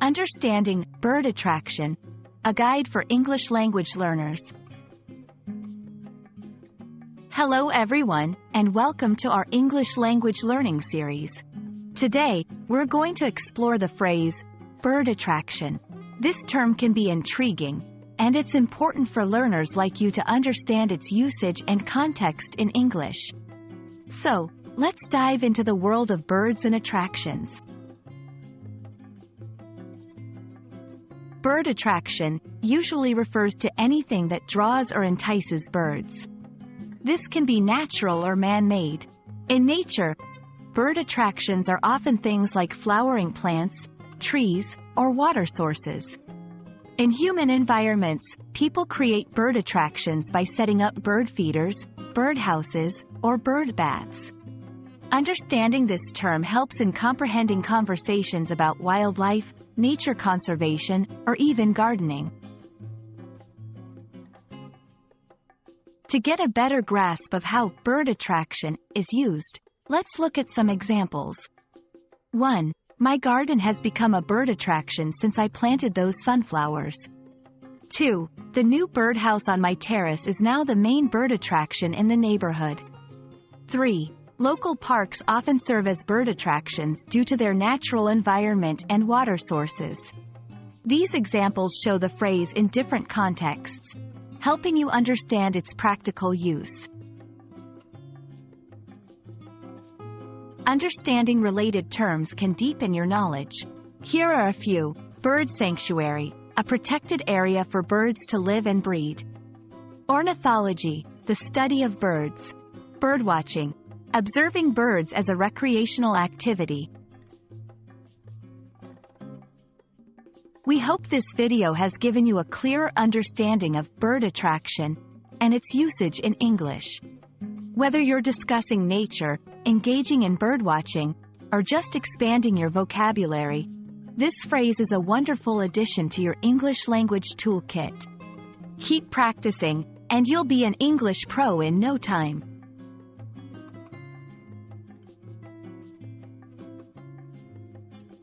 Understanding Bird Attraction, a guide for English language learners. Hello everyone, and welcome to our English language learning series. Today, we're going to explore the phrase, bird attraction. This term can be intriguing, and it's important for learners like you to understand its usage and context in English. So, let's dive into the world of birds and attractions. Bird attraction usually refers to anything that draws or entices birds. This can be natural or man-made. In nature, bird attractions are often things like flowering plants, trees, or water sources. In human environments, people create bird attractions by setting up bird feeders, bird houses, or bird baths. Understanding this term helps in comprehending conversations about wildlife, nature conservation, or even gardening. To get a better grasp of how bird attraction is used, let's look at some examples. 1. My garden has become a bird attraction since I planted those sunflowers. 2. The new birdhouse on my terrace is now the main bird attraction in the neighborhood. 3. Local parks often serve as bird attractions due to their natural environment and water sources. These examples show the phrase in different contexts, helping you understand its practical use. Understanding related terms can deepen your knowledge. Here are a few. Bird sanctuary, a protected area for birds to live and breed. Ornithology, the study of birds. Birdwatching, observing birds as a recreational activity. We hope this video has given you a clearer understanding of bird attraction and its usage in English. Whether you're discussing nature, engaging in birdwatching, or just expanding your vocabulary, this phrase is a wonderful addition to your English language toolkit. Keep practicing, and you'll be an English pro in no time.